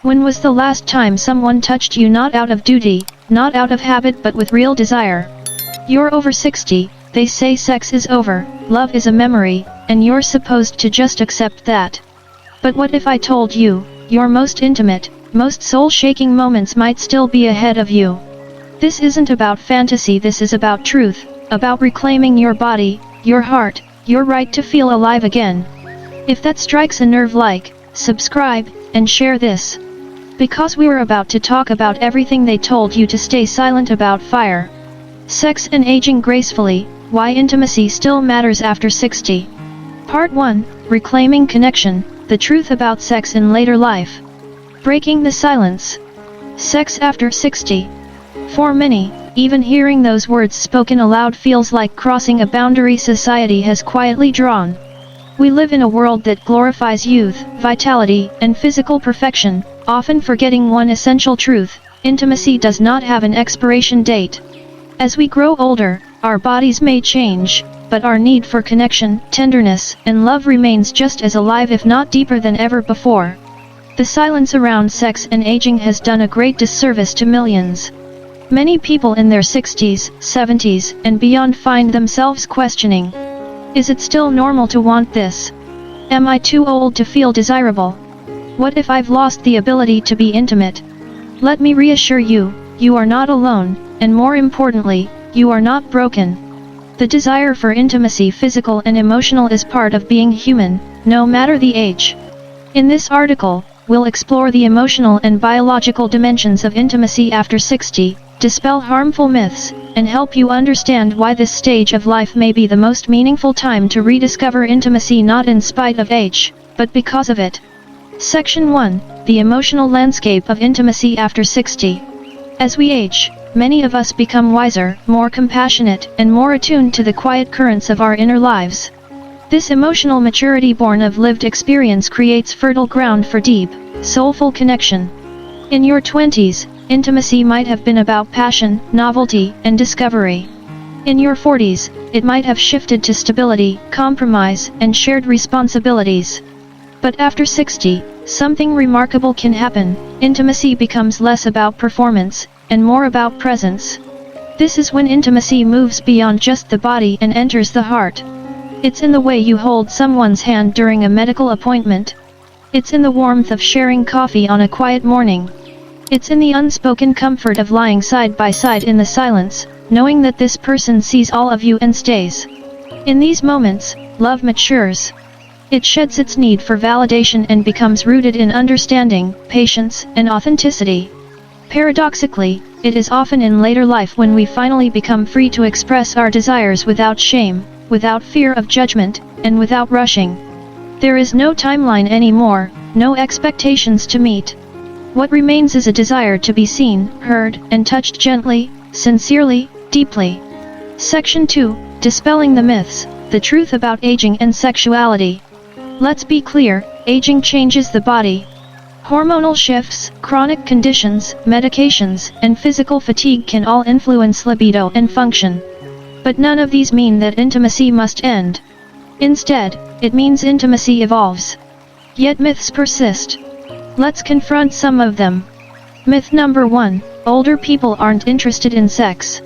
When was the last time someone touched you not out of duty, not out of habit but with real desire? You're over 60, they say sex is over, love is a memory, and you're supposed to just accept that. But what if I told you, your most intimate, most soul-shaking moments might still be ahead of you? This isn't about fantasy, this is about truth, about reclaiming your body, your heart, your right to feel alive again. If that strikes a nerve, like, subscribe, and share this. Because we're about to talk about everything they told you to stay silent about: fire, sex and aging gracefully, why intimacy still matters after 60. Part 1, Reclaiming Connection, the truth about sex in later life. Breaking the silence. Sex after 60. For many, even hearing those words spoken aloud feels like crossing a boundary society has quietly drawn. We live in a world that glorifies youth, vitality, and physical perfection, often forgetting one essential truth: intimacy does not have an expiration date. As we grow older, our bodies may change, but our need for connection, tenderness, and love remains just as alive, if not deeper than ever before. The silence around sex and aging has done a great disservice to millions. Many people in their 60s, 70s, and beyond find themselves questioning: is it still normal to want this? Am I too old to feel desirable? What if I've lost the ability to be intimate? Let me reassure you, you are not alone, and more importantly, you are not broken. The desire for intimacy, physical and emotional, is part of being human, no matter the age. In this article, we'll explore the emotional and biological dimensions of intimacy after 60, dispel harmful myths, and help you understand why this stage of life may be the most meaningful time to rediscover intimacy, not in spite of age, but because of it. Section 1, The Emotional Landscape of Intimacy After 60. As we age, many of us become wiser, more compassionate, and more attuned to the quiet currents of our inner lives. This emotional maturity, born of lived experience, creates fertile ground for deep, soulful connection. In your 20s, intimacy might have been about passion, novelty, and discovery. In your 40s, it might have shifted to stability, compromise, and shared responsibilities. But after 60, something remarkable can happen. Intimacy becomes less about performance, and more about presence. This is when intimacy moves beyond just the body and enters the heart. It's in the way you hold someone's hand during a medical appointment. It's in the warmth of sharing coffee on a quiet morning. It's in the unspoken comfort of lying side by side in the silence, knowing that this person sees all of you and stays. In these moments, love matures. It sheds its need for validation and becomes rooted in understanding, patience, and authenticity. Paradoxically, it is often in later life when we finally become free to express our desires without shame, without fear of judgment, and without rushing. There is no timeline anymore, no expectations to meet. What remains is a desire to be seen, heard, and touched gently, sincerely, deeply. Section 2, Dispelling the Myths, the Truth about Aging and Sexuality. Let's be clear, aging changes the body. Hormonal shifts, chronic conditions, medications, and physical fatigue can all influence libido and function. But none of these mean that intimacy must end. Instead, it means intimacy evolves. Yet myths persist. Let's confront some of them. Myth number 1, older people aren't interested in sex.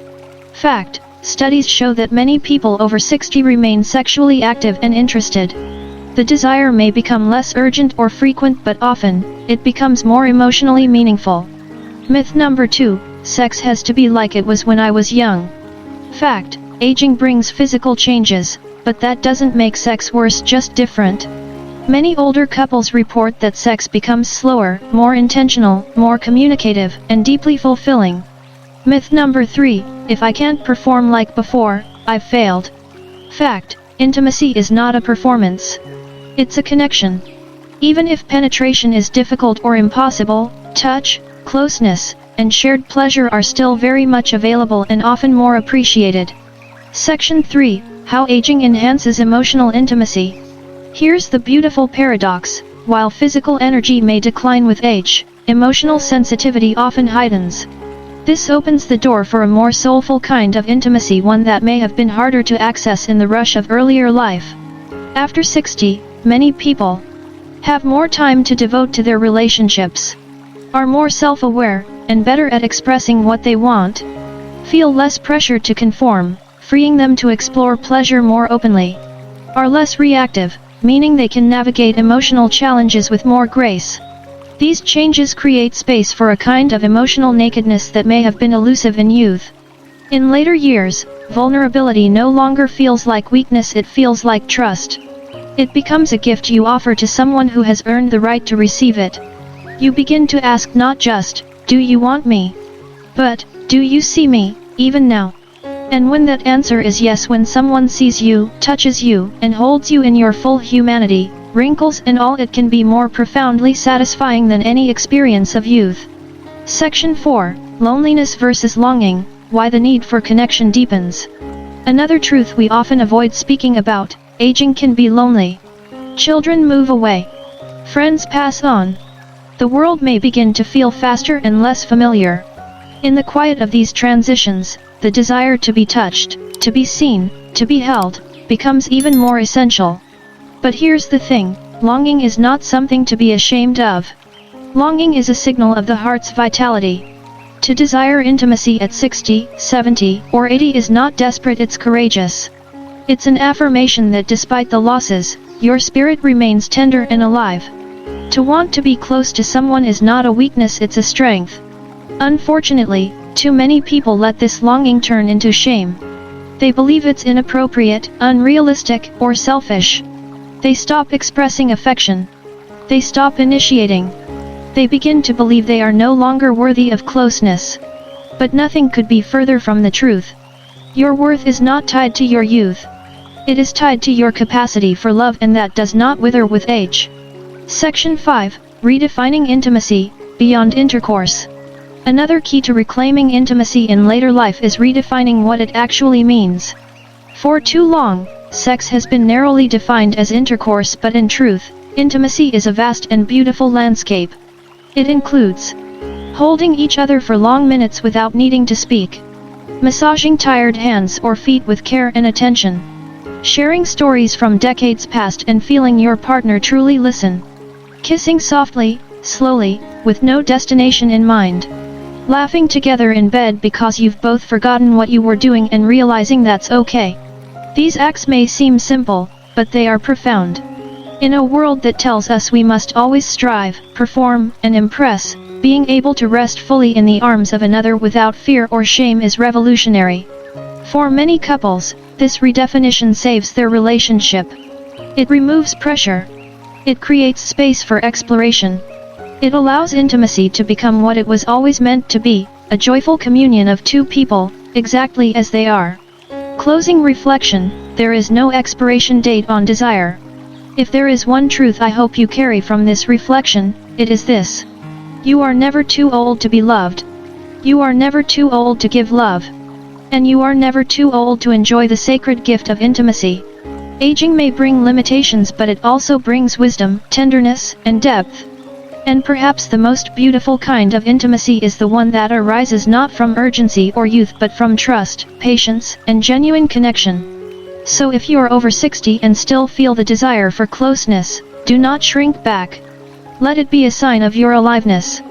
Fact, studies show that many people over 60 remain sexually active and interested. The desire may become less urgent or frequent, but often, it becomes more emotionally meaningful. Myth number 2, sex has to be like it was when I was young. Fact, aging brings physical changes, but that doesn't make sex worse, just different. Many older couples report that sex becomes slower, more intentional, more communicative, and deeply fulfilling. Myth number 3, if I can't perform like before, I've failed. Fact, intimacy is not a performance. It's a connection. Even if penetration is difficult or impossible, touch, closeness, and shared pleasure are still very much available and often more appreciated. Section 3, How Aging Enhances Emotional Intimacy. Here's the beautiful paradox: while physical energy may decline with age, emotional sensitivity often heightens. This opens the door for a more soulful kind of intimacy, one that may have been harder to access in the rush of earlier life. After 60, many people have more time to devote to their relationships. are more self-aware, and better at expressing what they want, feel less pressure to conform, freeing them to explore pleasure more openly, are less reactive, meaning they can navigate emotional challenges with more grace. These changes create space for a kind of emotional nakedness that may have been elusive in youth. In later years, vulnerability no longer feels like weakness, it feels like trust. It becomes a gift you offer to someone who has earned the right to receive it. You begin to ask not just, "Do you want me?" but, "Do you see me, even now?" And when that answer is yes, when someone sees you, touches you, and holds you in your full humanity, wrinkles and all, it can be more profoundly satisfying than any experience of youth. Section 4, Loneliness versus Longing, Why the Need for Connection Deepens. Another truth we often avoid speaking about: aging can be lonely. Children move away. Friends pass on. The world may begin to feel faster and less familiar. In the quiet of these transitions, the desire to be touched, to be seen, to be held, becomes even more essential. But here's the thing: longing is not something to be ashamed of. Longing is a signal of the heart's vitality. To desire intimacy at 60, 70, or 80 is not desperate, it's courageous. It's an affirmation that despite the losses, your spirit remains tender and alive. To want to be close to someone is not a weakness, it's a strength. Unfortunately, too many people let this longing turn into shame. They believe it's inappropriate, unrealistic, or selfish. They stop expressing affection. They stop initiating. They begin to believe they are no longer worthy of closeness. But nothing could be further from the truth. Your worth is not tied to your youth. It is tied to your capacity for love, and that does not wither with age. Section 5, Redefining Intimacy, Beyond Intercourse. Another key to reclaiming intimacy in later life is redefining what it actually means. For too long, sex has been narrowly defined as intercourse, but in truth, intimacy is a vast and beautiful landscape. It includes holding each other for long minutes without needing to speak, massaging tired hands or feet with care and attention, sharing stories from decades past and feeling your partner truly listen, kissing softly, slowly, with no destination in mind, laughing together in bed because you've both forgotten what you were doing and realizing that's okay. These acts may seem simple, but they are profound. In a world that tells us we must always strive, perform, and impress, being able to rest fully in the arms of another without fear or shame is revolutionary. For many couples, this redefinition saves their relationship. It removes pressure. It creates space for exploration. It allows intimacy to become what it was always meant to be, a joyful communion of two people, exactly as they are. Closing reflection: there is no expiration date on desire. If there is one truth I hope you carry from this reflection, it is this: you are never too old to be loved. You are never too old to give love. And you are never too old to enjoy the sacred gift of intimacy. Aging may bring limitations, but it also brings wisdom, tenderness, and depth. And perhaps the most beautiful kind of intimacy is the one that arises not from urgency or youth but from trust, patience, and genuine connection. So if you're over 60 and still feel the desire for closeness, do not shrink back. Let it be a sign of your aliveness.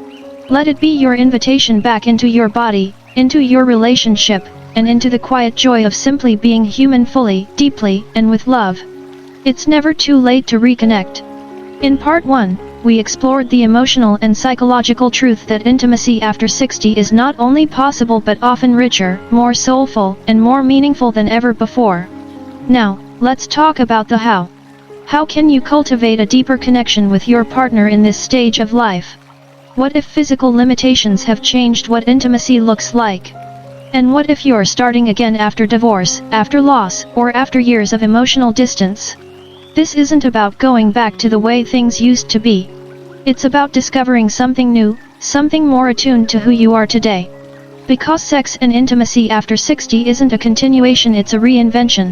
Let it be your invitation back into your body, into your relationship, and into the quiet joy of simply being human fully, deeply, and with love. It's never too late to reconnect. In Part 1, we explored the emotional and psychological truth that intimacy after 60 is not only possible but often richer, more soulful, and more meaningful than ever before. Now, let's talk about the how. How can you cultivate a deeper connection with your partner in this stage of life? What if physical limitations have changed what intimacy looks like? And what if you're starting again after divorce, after loss, or after years of emotional distance? This isn't about going back to the way things used to be. It's about discovering something new, something more attuned to who you are today. Because sex and intimacy after 60 isn't a continuation, it's a reinvention.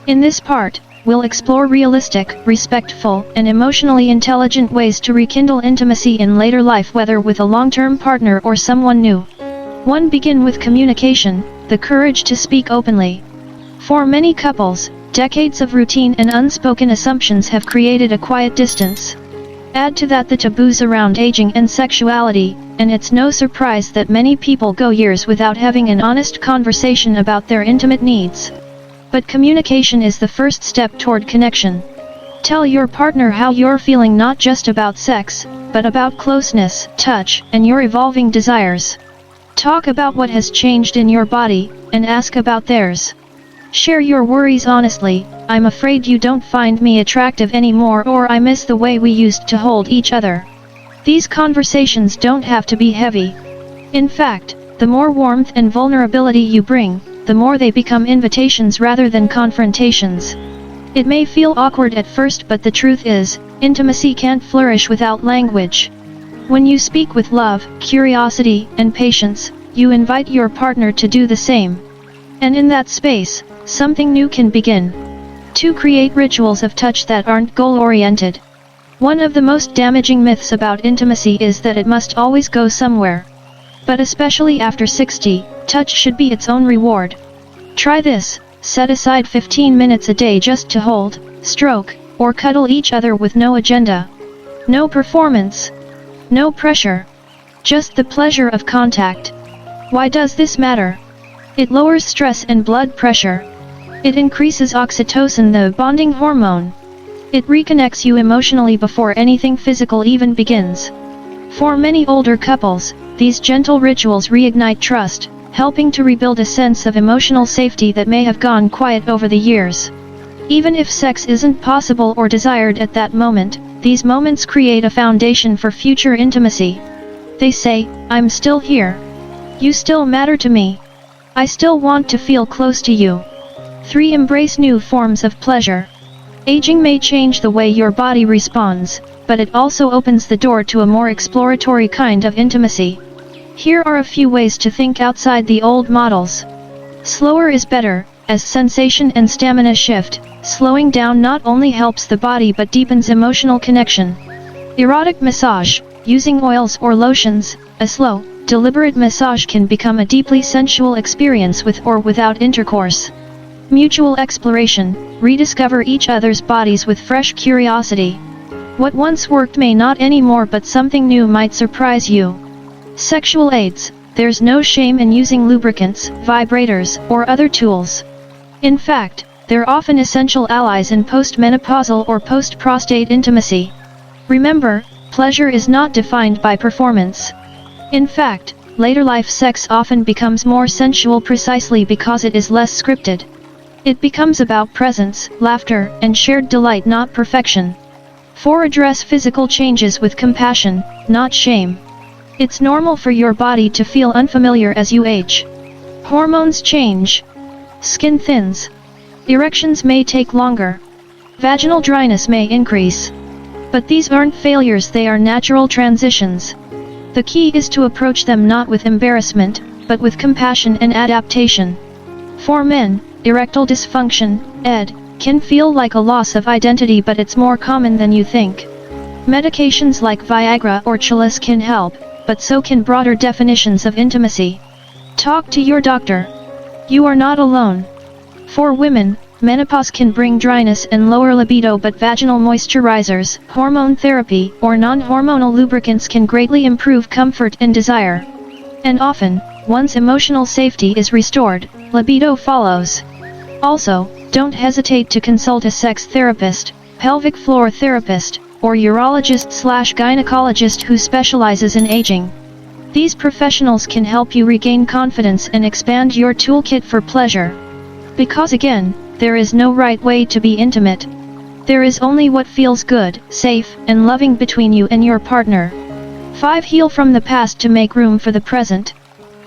In this part, we'll explore realistic, respectful, and emotionally intelligent ways to rekindle intimacy in later life, whether with a long-term partner or someone new. 1. Begin with communication, the courage to speak openly. For many couples, decades of routine and unspoken assumptions have created a quiet distance. Add to that the taboos around aging and sexuality, and it's no surprise that many people go years without having an honest conversation about their intimate needs. But communication is the first step toward connection. Tell your partner how you're feeling, not just about sex, but about closeness, touch, and your evolving desires. Talk about what has changed in your body, and ask about theirs. Share your worries honestly. I'm afraid you don't find me attractive anymore, or I miss the way we used to hold each other. These conversations don't have to be heavy. In fact, the more warmth and vulnerability you bring, the more they become invitations rather than confrontations. It may feel awkward at first, but the truth is, intimacy can't flourish without language. When you speak with love, curiosity, and patience, you invite your partner to do the same. And in that space, something new can begin. To create rituals of touch that aren't goal-oriented. One of the most damaging myths about intimacy is that it must always go somewhere. But especially after 60, touch should be its own reward. Try this: set aside 15 minutes a day just to hold, stroke, or cuddle each other with no agenda. No performance. No pressure. Just the pleasure of contact. Why does this matter? It lowers stress and blood pressure. It increases oxytocin, the bonding hormone. It reconnects you emotionally before anything physical even begins. For many older couples, these gentle rituals reignite trust, helping to rebuild a sense of emotional safety that may have gone quiet over the years. Even if sex isn't possible or desired at that moment, these moments create a foundation for future intimacy. They say, "I'm still here. You still matter to me. I still want to feel close to you." 3. Embrace new forms of pleasure. Aging may change the way your body responds, but it also opens the door to a more exploratory kind of intimacy. Here are a few ways to think outside the old models. Slower is better. As sensation and stamina shift, slowing down not only helps the body but deepens emotional connection. Erotic massage. Using oils or lotions, a slow, deliberate massage can become a deeply sensual experience with or without intercourse. Mutual exploration. Rediscover each other's bodies with fresh curiosity. What once worked may not anymore, but something new might surprise you. Sexual aids. There's no shame in using lubricants, vibrators, or other tools. In fact, they're often essential allies in post-menopausal or post-prostate intimacy. Remember, pleasure is not defined by performance. In fact, later life sex often becomes more sensual precisely because it is less scripted. It becomes about presence, laughter, and shared delight, not perfection. 4. Address physical changes with compassion, not shame. It's normal for your body to feel unfamiliar as you age. Hormones change. Skin thins. Erections may take longer. Vaginal dryness may increase. But these aren't failures, they are natural transitions. The key is to approach them not with embarrassment, but with compassion and adaptation. For men, erectile dysfunction, ED, can feel like a loss of identity, but it's more common than you think. Medications like Viagra or Cialis can help, but so can broader definitions of intimacy. Talk to your doctor. You are not alone. For women, menopause can bring dryness and lower libido, but vaginal moisturizers, hormone therapy, or non-hormonal lubricants can greatly improve comfort and desire. And often, once emotional safety is restored, libido follows. Also, don't hesitate to consult a sex therapist, pelvic floor therapist, or urologist/gynecologist who specializes in aging. These professionals can help you regain confidence and expand your toolkit for pleasure. Because again, there is no right way to be intimate. There is only what feels good, safe, and loving between you and your partner. 5. Heal from the past to make room for the present.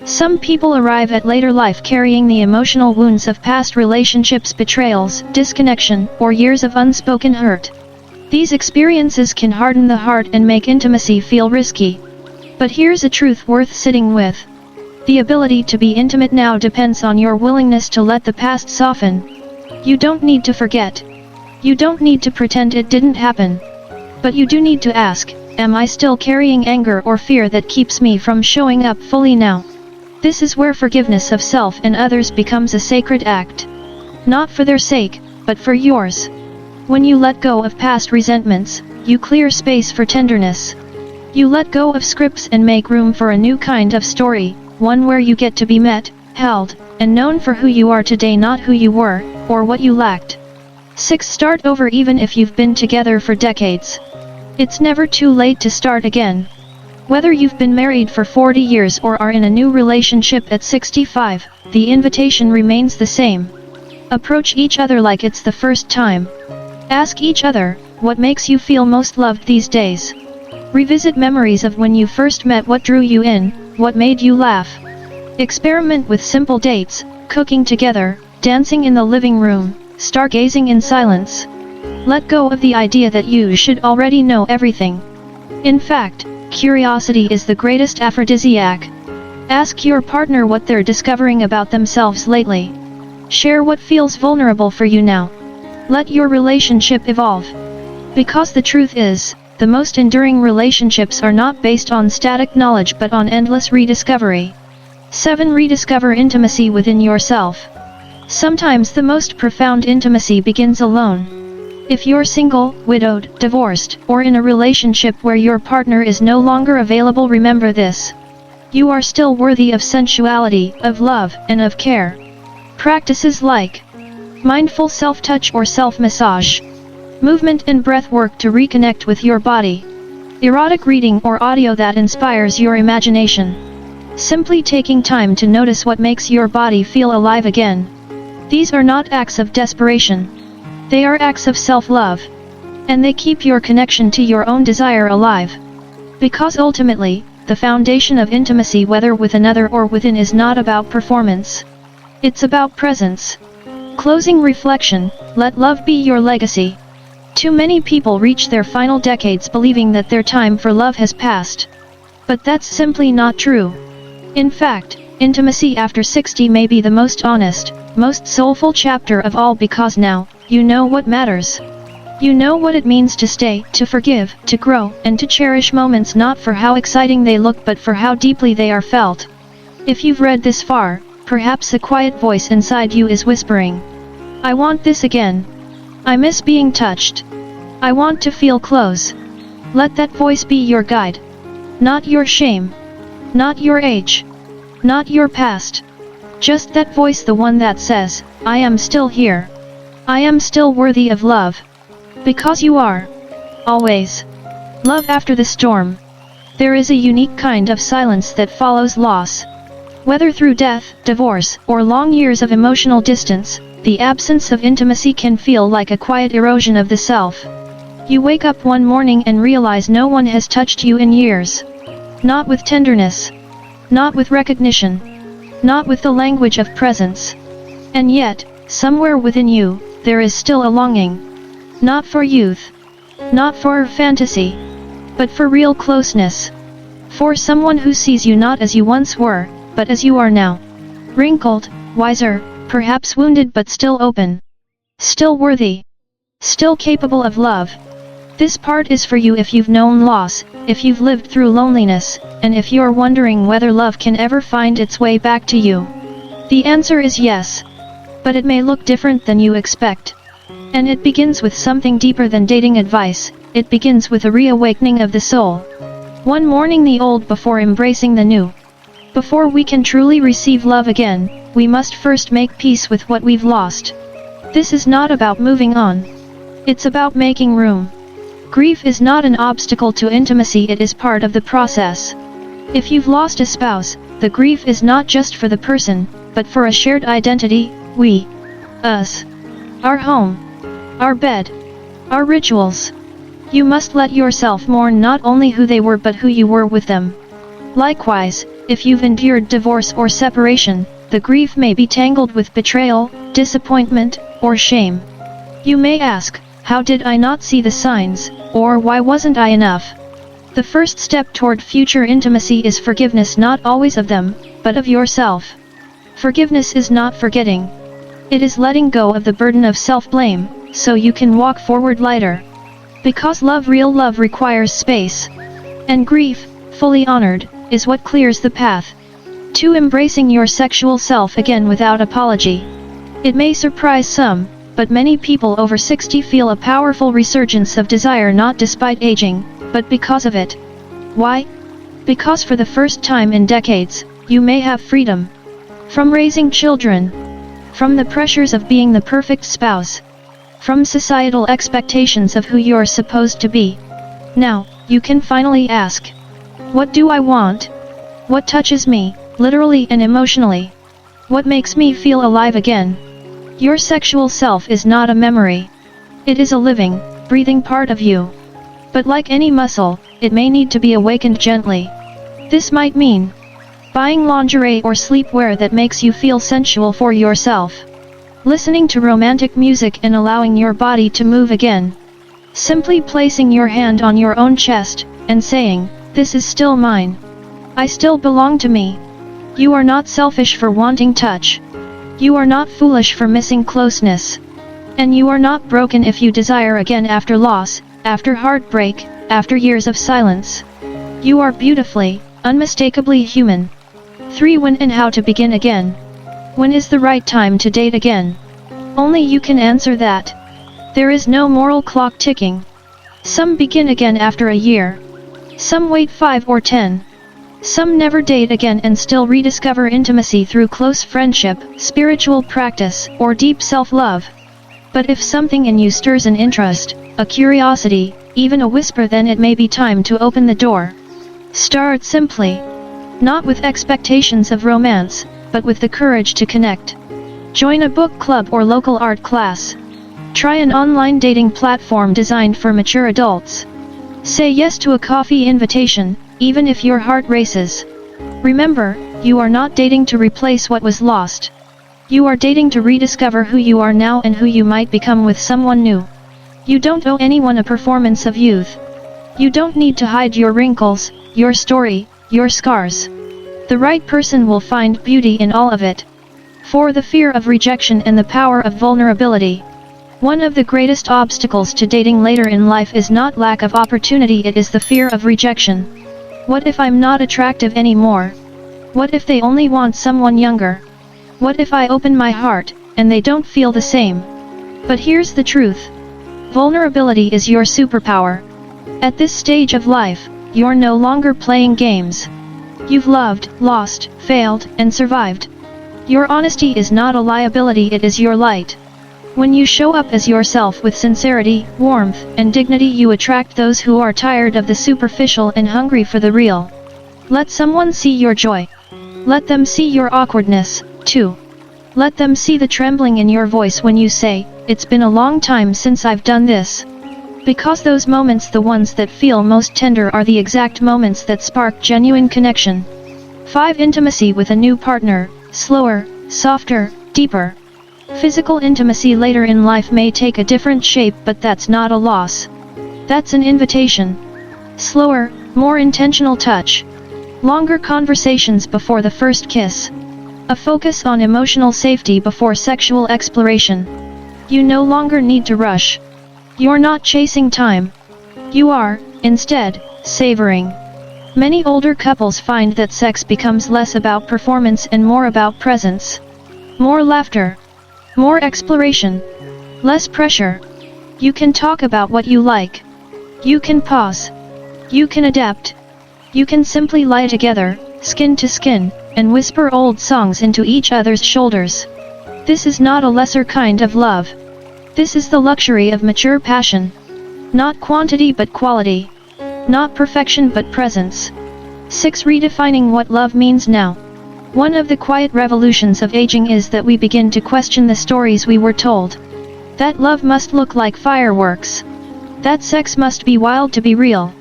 Some people arrive at later life carrying the emotional wounds of past relationships, betrayals, disconnection, or years of unspoken hurt. These experiences can harden the heart and make intimacy feel risky. But here's a truth worth sitting with. The ability to be intimate now depends on your willingness to let the past soften. You don't need to forget. You don't need to pretend it didn't happen. But you do need to ask, am I still carrying anger or fear that keeps me from showing up fully now? This is where forgiveness of self and others becomes a sacred act. Not for their sake, but for yours. When you let go of past resentments, you clear space for tenderness. You let go of scripts and make room for a new kind of story, one where you get to be met, held, and known for who you are today, not who you were, or what you lacked. 6. Start over even if you've been together for decades. It's never too late to start again. Whether you've been married for 40 years or are in a new relationship at 65, the invitation remains the same. Approach each other like it's the first time. Ask each other, what makes you feel most loved these days? Revisit memories of when you first met, what drew you in, what made you laugh. Experiment with simple dates, cooking together, dancing in the living room, stargazing in silence. Let go of the idea that you should already know everything. In fact, curiosity is the greatest aphrodisiac. Ask your partner what they're discovering about themselves lately. Share what feels vulnerable for you now. Let your relationship evolve. Because the truth is, the most enduring relationships are not based on static knowledge but on endless rediscovery. 7. Rediscover intimacy within yourself. Sometimes the most profound intimacy begins alone. If you're single, widowed, divorced, or in a relationship where your partner is no longer available, remember this. You are still worthy of sensuality, of love, and of care. Practices like mindful self-touch or self-massage, movement and breath work to reconnect with your body, erotic reading or audio that inspires your imagination. Simply taking time to notice what makes your body feel alive again. These are not acts of desperation. They are acts of self-love. And they keep your connection to your own desire alive. Because ultimately, the foundation of intimacy, whether with another or within, is not about performance. It's about presence. Closing reflection, let love be your legacy. Too many people reach their final decades believing that their time for love has passed. But that's simply not true. In fact, intimacy after 60 may be the most honest, most soulful chapter of all, because now, you know what matters. You know what it means to stay, to forgive, to grow, and to cherish moments not for how exciting they look but for how deeply they are felt. If you've read this far, perhaps a quiet voice inside you is whispering, I want this again. I miss being touched. I want to feel close. Let that voice be your guide. Not your shame. Not your age. Not your past. Just that voice, the one that says, I am still here. I am still worthy of love. Because you are. Always. Love after the storm. There is a unique kind of silence that follows loss. Whether through death, divorce, or long years of emotional distance, the absence of intimacy can feel like a quiet erosion of the self. You wake up one morning and realize no one has touched you in years. Not with tenderness. Not with recognition. Not with the language of presence. And yet, somewhere within you, there is still a longing. Not for youth. Not for fantasy. But for real closeness. For someone who sees you not as you once were, but as you are now. Wrinkled, wiser, perhaps wounded, but still open. Still worthy. Still capable of love. This part is for you if you've known loss, if you've lived through loneliness, and if you're wondering whether love can ever find its way back to you. The answer is yes. But it may look different than you expect. And it begins with something deeper than dating advice. It begins with a reawakening of the soul. One mourning the old before embracing the new. Before we can truly receive love again, we must first make peace with what we've lost. This is not about moving on. It's about making room. Grief is not an obstacle to intimacy, it is part of the process. If you've lost a spouse, the grief is not just for the person, but for a shared identity, we, us, our home, our bed, our rituals. You must let yourself mourn not only who they were but who you were with them. Likewise, if you've endured divorce or separation, the grief may be tangled with betrayal, disappointment, or shame. You may ask, how did I not see the signs, or why wasn't I enough? The first step toward future intimacy is forgiveness, not always of them, but of yourself. Forgiveness is not forgetting. It is letting go of the burden of self-blame, so you can walk forward lighter. Because love, real love, requires space. And grief, fully honored, is what clears the path to embracing your sexual self again without apology. It may surprise some, but many people over 60 feel a powerful resurgence of desire not despite aging, but because of it. Why? Because for the first time in decades, you may have freedom. From raising children. From the pressures of being the perfect spouse. From societal expectations of who you're supposed to be. Now, you can finally ask. What do I want? What touches me, literally and emotionally? What makes me feel alive again? Your sexual self is not a memory. It is a living, breathing part of you. But like any muscle, it may need to be awakened gently. This might mean buying lingerie or sleepwear that makes you feel sensual for yourself. Listening to romantic music and allowing your body to move again. Simply placing your hand on your own chest, and saying, "This is still mine. I still belong to me." You are not selfish for wanting touch. You are not foolish for missing closeness. And you are not broken if you desire again after loss, after heartbreak, after years of silence. You are beautifully, unmistakably human. 3. When and how to begin again. When is the right time to date again? Only you can answer that. There is no moral clock ticking. Some begin again after a year. Some wait 5 or 10. Some never date again and still rediscover intimacy through close friendship, spiritual practice, or deep self-love. But if something in you stirs an interest, a curiosity, even a whisper, then it may be time to open the door. Start simply. Not with expectations of romance, but with the courage to connect. Join a book club or local art class. Try an online dating platform designed for mature adults. Say yes to a coffee invitation, even if your heart races. Remember, you are not dating to replace what was lost. You are dating to rediscover who you are now and who you might become with someone new. You don't owe anyone a performance of youth. You don't need to hide your wrinkles, your story, your scars. The right person will find beauty in all of it. For the fear of rejection and the power of vulnerability. One of the greatest obstacles to dating later in life is not lack of opportunity, it is the fear of rejection. What if I'm not attractive anymore? What if they only want someone younger? What if I open my heart, and they don't feel the same? But here's the truth. Vulnerability is your superpower. At this stage of life, you're no longer playing games. You've loved, lost, failed, and survived. Your honesty is not a liability, it is your light. When you show up as yourself with sincerity, warmth, and dignity, you attract those who are tired of the superficial and hungry for the real. Let someone see your joy. Let them see your awkwardness, too. Let them see the trembling in your voice when you say, "It's been a long time since I've done this." Because those moments, the ones that feel most tender, are the exact moments that spark genuine connection. 5. Intimacy with a new partner, slower, softer, deeper. Physical intimacy later in life may take a different shape, but that's not a loss. That's an invitation. Slower, more intentional touch. Longer conversations before the first kiss. A focus on emotional safety before sexual exploration. You no longer need to rush. You're not chasing time. You are, instead, savoring. Many older couples find that sex becomes less about performance and more about presence. More laughter. More exploration. Less pressure. You can talk about what you like. You can pause. You can adapt. You can simply lie together, skin to skin, and whisper old songs into each other's shoulders. This is not a lesser kind of love. This is the luxury of mature passion. Not quantity but quality. Not perfection but presence. 6. Redefining what love means now. One of the quiet revolutions of aging is that we begin to question the stories we were told. That love must look like fireworks. That sex must be wild to be real.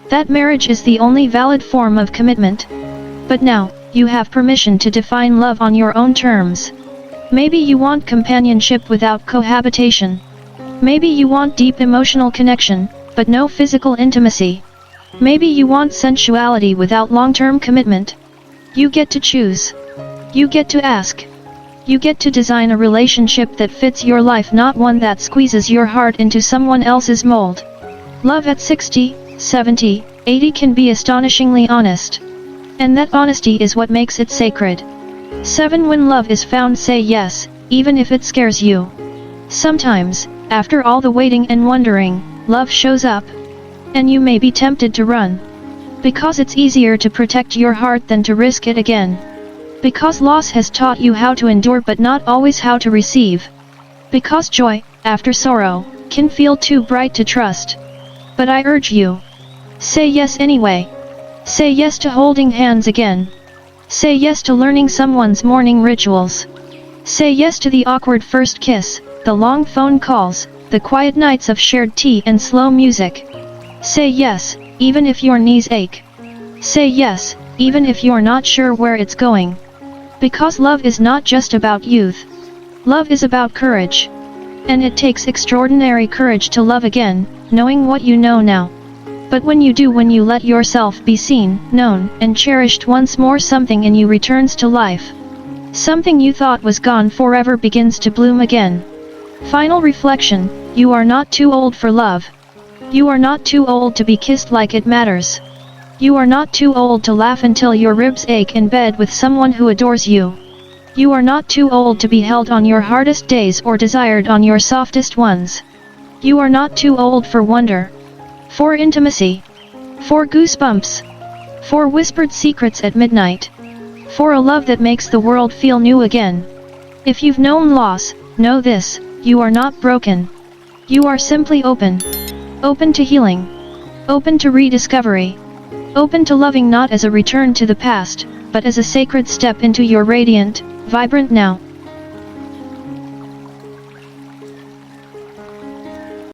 That marriage is the only valid form of commitment. But now, you have permission to define love on your own terms. Maybe you want companionship without cohabitation. Maybe you want deep emotional connection, but no physical intimacy. Maybe you want sensuality without long-term commitment. You get to choose. You get to ask. You get to design a relationship that fits your life, not one that squeezes your heart into someone else's mold. Love at 60, 70, 80 can be astonishingly honest. And that honesty is what makes it sacred. 7. When love is found, say yes, even if it scares you. Sometimes, after all the waiting and wondering, love shows up. And you may be tempted to run. Because it's easier to protect your heart than to risk it again. Because loss has taught you how to endure but not always how to receive. Because joy, after sorrow, can feel too bright to trust. But I urge you. Say yes anyway. Say yes to holding hands again. Say yes to learning someone's morning rituals. Say yes to the awkward first kiss, the long phone calls, the quiet nights of shared tea and slow music. Say yes, even if your knees ache. Say yes, even if you're not sure where it's going. Because love is not just about youth. Love is about courage. And it takes extraordinary courage to love again, knowing what you know now. But when you do, when you let yourself be seen, known, and cherished once more, something in you returns to life. Something you thought was gone forever begins to bloom again. Final reflection, you are not too old for love. You are not too old to be kissed like it matters. You are not too old to laugh until your ribs ache in bed with someone who adores you. You are not too old to be held on your hardest days or desired on your softest ones. You are not too old for wonder. For intimacy. For goosebumps. For whispered secrets at midnight. For a love that makes the world feel new again. If you've known loss, know this, you are not broken. You are simply open. Open to healing. Open to rediscovery. Open to loving not as a return to the past, but as a sacred step into your radiant, vibrant now.